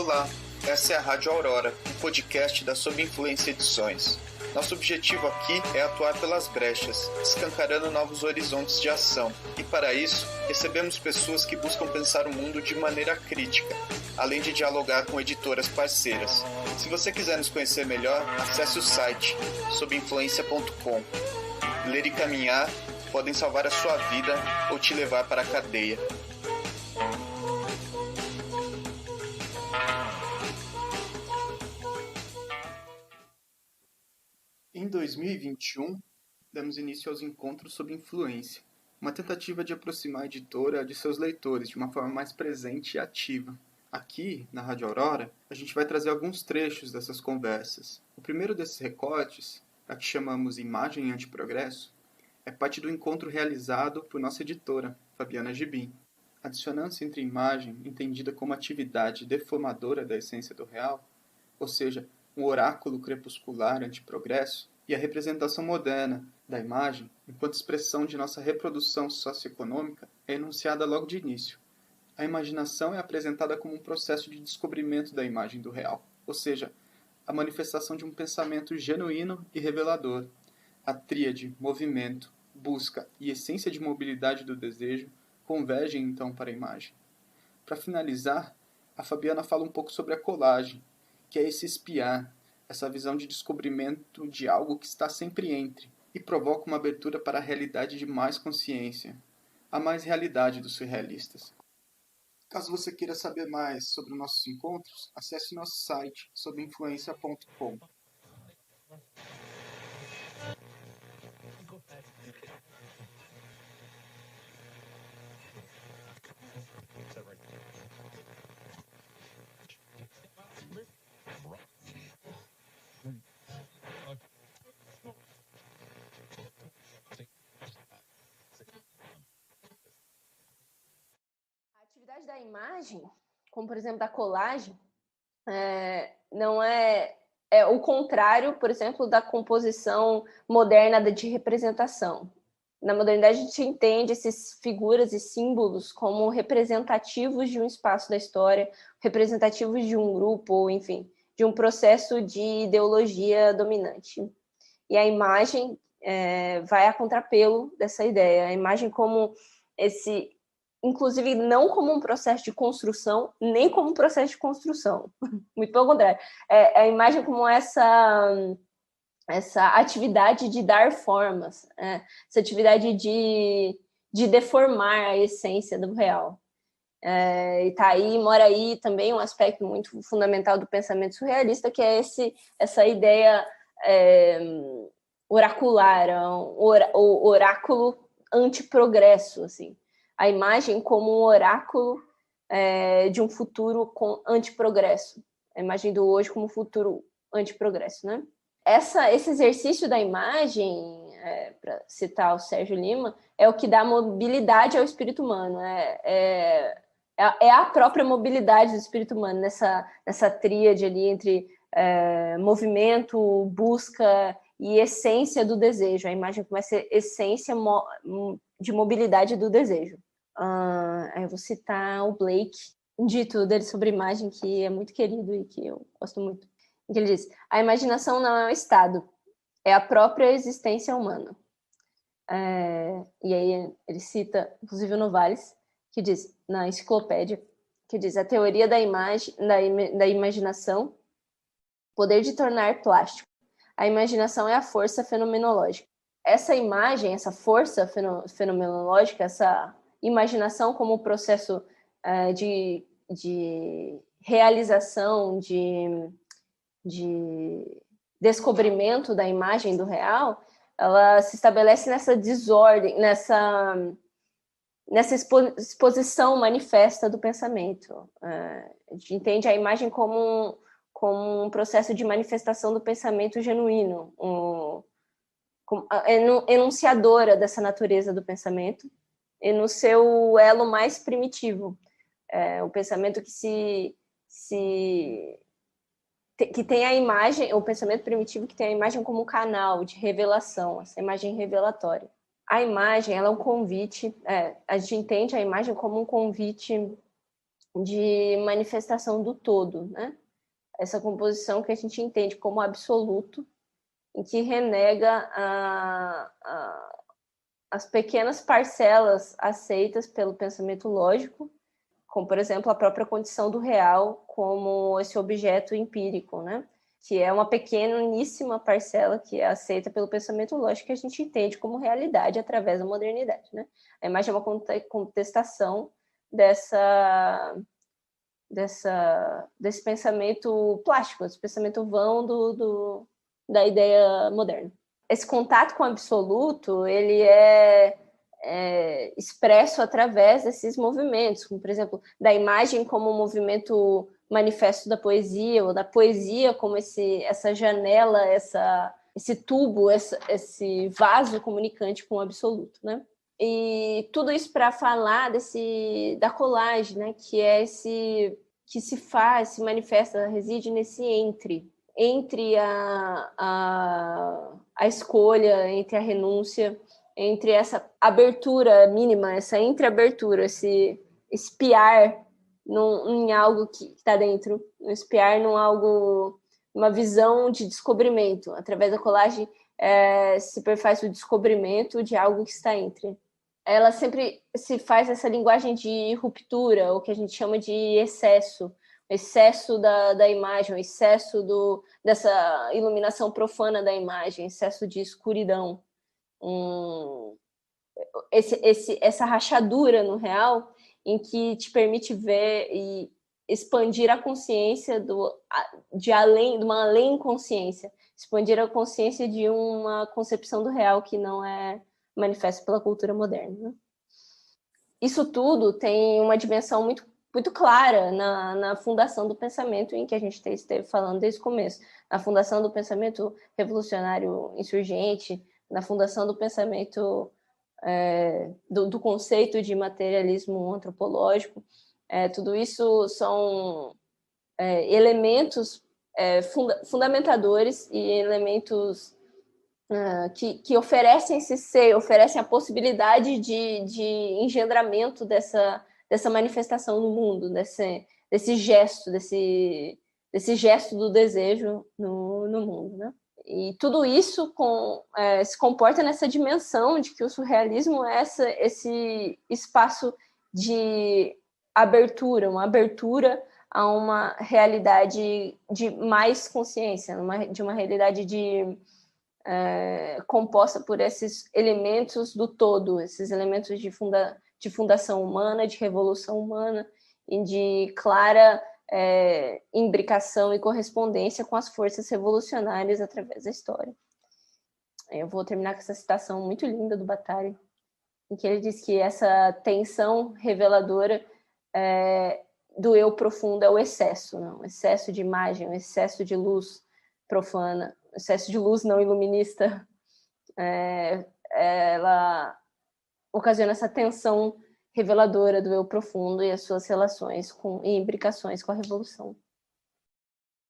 Olá, essa é a Rádio Aurora, um podcast da Sob Influência Edições. Nosso objetivo aqui é atuar pelas brechas, escancarando novos horizontes de ação. E para isso, recebemos pessoas que buscam pensar o mundo de maneira crítica, além de dialogar com editoras parceiras. Se você quiser nos conhecer melhor, acesse o site sobinfluencia.com. Ler e caminhar podem salvar a sua vida ou te levar para a cadeia. Em 2021, damos início aos Encontros sob Influência, uma tentativa de aproximar a editora de seus leitores de uma forma mais presente e ativa. Aqui, na Rádio Aurora, a gente vai trazer alguns trechos dessas conversas. O primeiro desses recortes, a que chamamos Imagem Antiprogresso, é parte do encontro realizado por nossa editora, Fabiana Gibim. A dissonância entre imagem, entendida como atividade deformadora da essência do real, ou seja, um oráculo crepuscular antiprogresso, e a representação moderna da imagem, enquanto expressão de nossa reprodução socioeconômica, é enunciada logo de início. A imaginação é apresentada como um processo de descobrimento da imagem do real, ou seja, a manifestação de um pensamento genuíno e revelador. A tríade, movimento, busca e essência de mobilidade do desejo convergem então para a imagem. Para finalizar, a Fabiana fala um pouco sobre a colagem, que é esse espiar, essa visão de descobrimento de algo que está sempre entre, e provoca uma abertura para a realidade de mais consciência, a mais realidade dos surrealistas. Caso você queira saber mais sobre nossos encontros, acesse nosso site sobinfluencia.com. A atividade da imagem, como por exemplo da colagem, não é o contrário, por exemplo, da composição moderna de representação. Na modernidade, a gente entende essas figuras e símbolos como representativos de um espaço da história, representativos de um grupo, ou enfim, de um processo de ideologia dominante. E a imagem vai a contrapelo dessa ideia. A imagem como esse, inclusive não como um processo de construção, nem como um processo de construção. Muito pelo contrário. A imagem como essa atividade de dar formas, essa atividade de deformar a essência do real. E tá aí, mora aí também um aspecto muito fundamental do pensamento surrealista, que é essa ideia oracular, o oráculo antiprogresso, assim. A imagem como um oráculo de um futuro antiprogresso. A imagem do hoje como um futuro antiprogresso, né? Esse exercício da imagem, para citar o Sérgio Lima, é o que dá mobilidade ao espírito humano. É a própria mobilidade do espírito humano, nessa tríade ali entre movimento, busca e essência do desejo. A imagem como essa essência de mobilidade do desejo. Eu vou citar o Blake, um dito dele sobre imagem que é muito querido e que eu gosto muito. Ele diz: a imaginação não é um estado, é a própria existência humana. E aí ele cita, inclusive, o Novalis, que diz, na enciclopédia, que diz: a teoria da imaginação, poder de tornar plástico. A imaginação é a força fenomenológica. Essa imagem, essa força fenomenológica, essa imaginação como processo de realização, de descobrimento da imagem do real, ela se estabelece nessa desordem, nessa exposição manifesta do pensamento. A gente entende a imagem como um processo de manifestação do pensamento genuíno, enunciadora dessa natureza do pensamento, e no seu elo mais primitivo. O pensamento que tem a imagem, o pensamento primitivo que tem a imagem como um canal de revelação, essa imagem revelatória. A imagem, ela é um convite, a gente entende a imagem como um convite de manifestação do todo, né? Essa composição que a gente entende como absoluto, em que renega as pequenas parcelas aceitas pelo pensamento lógico, como, por exemplo, a própria condição do real como esse objeto empírico, né? Que é uma pequeníssima parcela que é aceita pelo pensamento lógico que a gente entende como realidade através da modernidade, né? A imagem é uma contestação desse pensamento plástico, desse pensamento vão da ideia moderna. Esse contato com o absoluto, ele é expresso através desses movimentos, como, por exemplo, da imagem como um movimento manifesto da poesia, ou da poesia como essa janela, esse tubo, esse vaso comunicante com o absoluto, né? E tudo isso para falar da colagem, né? Que é que se manifesta, reside nesse entre a escolha, entre a renúncia, entre essa abertura mínima, essa entreabertura, esse espiar em algo que está dentro, espiar num algo, uma visão de descobrimento. Através da colagem se perfaz o descobrimento de algo que está entre. Ela sempre se faz essa linguagem de ruptura, o que a gente chama de excesso, o excesso da imagem, o excesso dessa iluminação profana da imagem, excesso de escuridão. Essa rachadura no real em que te permite ver e expandir a consciência de uma além consciência, expandir a consciência de uma concepção do real que não é manifesta pela cultura moderna. Né? Isso tudo tem uma dimensão muito, muito clara na fundação do pensamento em que a gente esteve falando desde o começo, na fundação do pensamento revolucionário insurgente, na fundação do pensamento do conceito de materialismo antropológico. Tudo isso são elementos fundamentadores e elementos que oferecem esse seio, oferecem a possibilidade de engendramento dessa manifestação no mundo, desse gesto, desse gesto do desejo no mundo, né? E tudo isso se comporta nessa dimensão de que o surrealismo é esse espaço de abertura, uma abertura a uma realidade de mais consciência, de uma realidade composta por esses elementos do todo, esses elementos de fundação humana, de revolução humana e de clara imbricação e correspondência com as forças revolucionárias através da história. Eu vou terminar com essa citação muito linda do Bataille, em que ele diz que essa tensão reveladora do eu profundo é o excesso, não? O excesso de imagem, o excesso de luz profana, o excesso de luz não iluminista, ela ocasiona essa tensão reveladora do eu profundo e as suas relações e imbricações com a revolução.